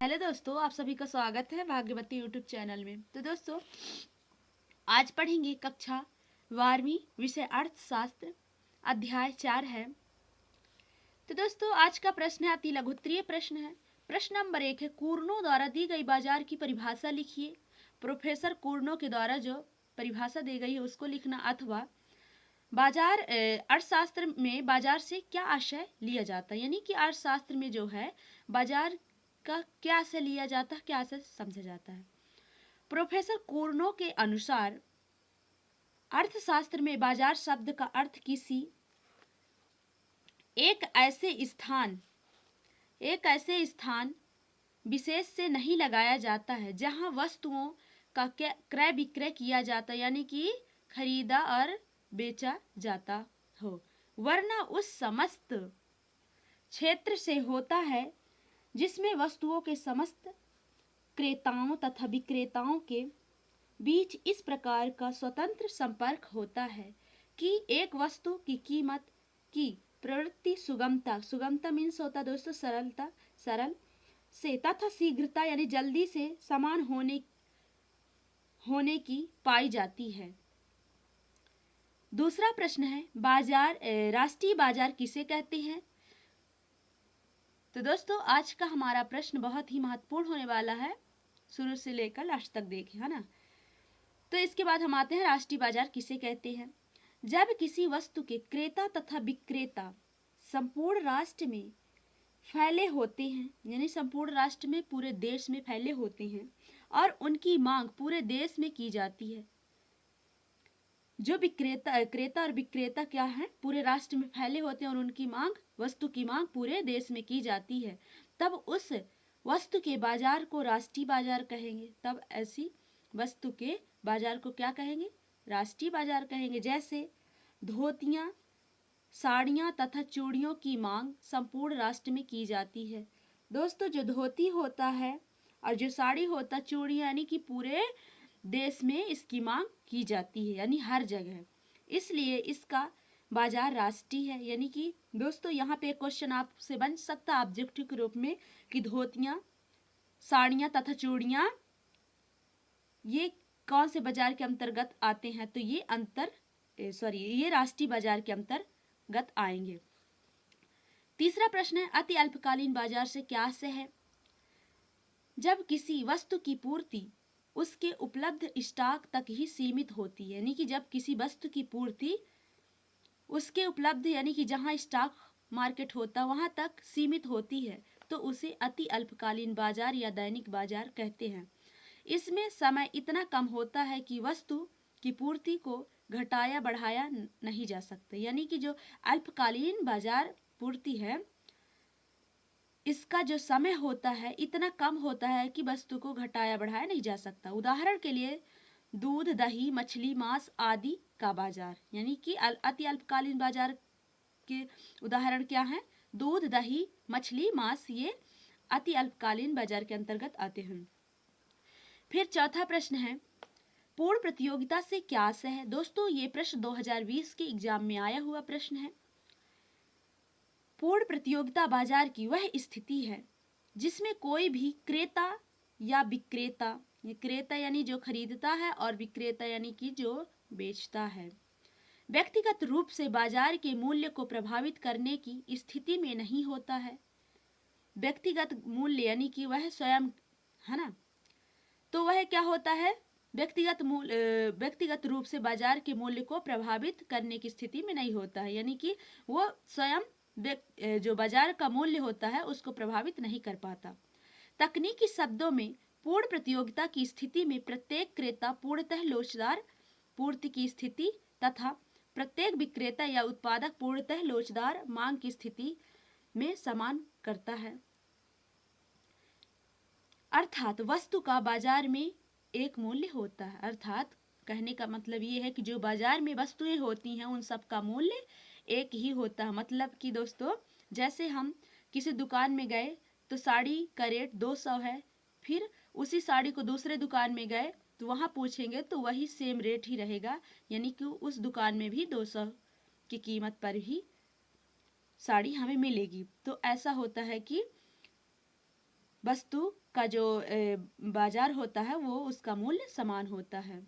Hello दोस्तों, आप सभी का स्वागत है भाग्यवती यूट्यूब चैनल में। तो दोस्तों, आज पढ़ेंगे कक्षा 12वीं विषय अर्थशास्त्र, अध्याय 4 है। तो दोस्तों, आज का प्रश्न है अति लघुत्तरीय प्रश्न है। प्रश्न नंबर 1 है, कूर्नो द्वारा दी गई बाजार की परिभाषा लिखिए। प्रोफेसर कूर्नो के द्वारा जो परिभाषा दी गई है उसको लिखना, अथवा बाजार अर्थशास्त्र में बाजार से क्या आशय लिया जाता है, यानी कि अर्थशास्त्र में जो है बाजार का क्या आशय लिया जाता है, क्या आशय समझा जाता है। प्रोफेसर कूर्नो के अनुसार अर्थशास्त्र में बाजार शब्द का अर्थ किसी एक ऐसे स्थान विशेष से नहीं लगाया जाता है जहां वस्तुओं का क्रय विक्रय किया जाता, यानी कि खरीदा और बेचा जाता हो, वरना उस समस्त क्षेत्र से होता है जिसमें वस्तुओं के समस्त क्रेताओं तथा विक्रेताओं के बीच इस प्रकार का स्वतंत्र संपर्क होता है कि एक वस्तु की कीमत की प्रवृत्ति सुगमता मीन्स होता दोस्तों सरल से तथा शीघ्रता यानी जल्दी से समान होने की पाई जाती है। दूसरा प्रश्न है, राष्ट्रीय बाजार किसे कहते हैं। तो दोस्तों, आज का हमारा प्रश्न बहुत ही महत्वपूर्ण होने वाला है, शुरू से लेकर लास्ट तक देखें, है ना। तो इसके बाद हम आते हैं, राष्ट्रीय बाजार किसे कहते हैं। जब किसी वस्तु के क्रेता तथा विक्रेता संपूर्ण राष्ट्र में फैले होते हैं, यानी संपूर्ण राष्ट्र में पूरे देश में फैले होते हैं और उनकी मांग पूरे देश में की जाती है। जो क्रेता और विक्रेता क्या है, पूरे राष्ट्र में फैले होते हैं और उनकी मांग, वस्तु की मांग पूरे देश में की जाती है, तब उस वस्तु के बाजार को राष्ट्रीय बाजार कहेंगे। तब ऐसी वस्तु के बाजार को क्या कहेंगे, राष्ट्रीय बाजार कहेंगे। जैसे धोतियां, साड़ियां तथा चूड़ियों की मांग संपूर्ण राष्ट्र में की जाती है। दोस्तों, जो धोती होता है और जो साड़ी होता है, चूड़ियां, यानी कि पूरे देश में इसकी मांग की जाती है, यानी हर जगह, इसलिए इसका बाजार राष्ट्रीय है। यानी कि दोस्तों, यहाँ पे एक क्वेश्चन आपसे बन सकता है ऑब्जेक्टिव के रूप में कि धोतियां, साड़ियां तथा चूड़ियां ये कौन से बाजार के अंतर्गत आते हैं। तो ये राष्ट्रीय बाजार के अंतर्गत आएंगे। तीसरा प्रश्न है, अति अल्पकालीन बाजार से क्या आशय है। जब किसी वस्तु की पूर्ति उसके उपलब्ध स्टॉक तक ही सीमित होती है, यानी कि जब किसी वस्तु की पूर्ति उसके उपलब्ध, यानी कि जहां स्टॉक मार्केट होता है वहां तक सीमित होती है, तो उसे अति अल्पकालीन बाजार या दैनिक बाजार कहते हैं। इसमें समय इतना कम होता है कि वस्तु की पूर्ति को घटाया बढ़ाया नहीं जा सकता, यानी कि जो अल्पकालीन बाजार पूर्ति है इसका जो समय होता है इतना कम होता है कि वस्तु को घटाया बढ़ाया नहीं जा सकता। उदाहरण के लिए दूध, दही, मछली, मांस आदि का बाजार, यानी कि अति अल्पकालीन बाजार के उदाहरण क्या हैं, दूध, दही, मछली, मांस, ये अति अल्पकालीन बाजार के अंतर्गत आते हैं। फिर चौथा प्रश्न है, पूर्ण प्रतियोगिता से क्या आशय है। दोस्तों, ये प्रश्न 2020 के एग्जाम में आया हुआ प्रश्न है। पूर्ण प्रतियोगिता बाजार की वह स्थिति है जिसमें कोई भी क्रेता या विक्रेता, ये क्रेता यानी जो खरीदता है और विक्रेता यानी कि जो बेचता है, व्यक्तिगत रूप से बाजार के मूल्य को प्रभावित करने की स्थिति में नहीं होता है। व्यक्तिगत मूल्य यानी कि वह स्वयं, है ना, तो वह क्या होता है, व्यक्तिगत रूप से बाजार के मूल्य को प्रभावित करने की स्थिति में नहीं होता है, यानी कि वो स्वयं जो बाजार का मूल्य होता है उसको प्रभावित नहीं कर पाता। तकनीकी शब्दों में पूर्ण प्रतियोगिता की स्थिति में प्रत्येक क्रेता पूर्णतः लोचदार पूर्ति की स्थिति तथा प्रत्येक विक्रेता या उत्पादक पूर्णतः लोचदार मांग की स्थिति में समान करता है। अर्थात वस्तु का बाजार में एक मूल्य होता है। अर्थात कहने का मतलब ये है कि जो बाजार में वस्तुएं होती हैं उन सब का मूल्य एक ही होता है। मतलब कि दोस्तों, जैसे हम किसी दुकान में गए तो साड़ी का रेट 200 है, फिर उसी साड़ी को दूसरे दुकान में गए तो वहाँ पूछेंगे तो वही सेम रेट ही रहेगा, यानी कि उस दुकान में भी 200 की कीमत पर ही साड़ी हमें मिलेगी। तो ऐसा होता है कि वस्तु का जो बाजार होता है वो उसका मूल्य समान होता है।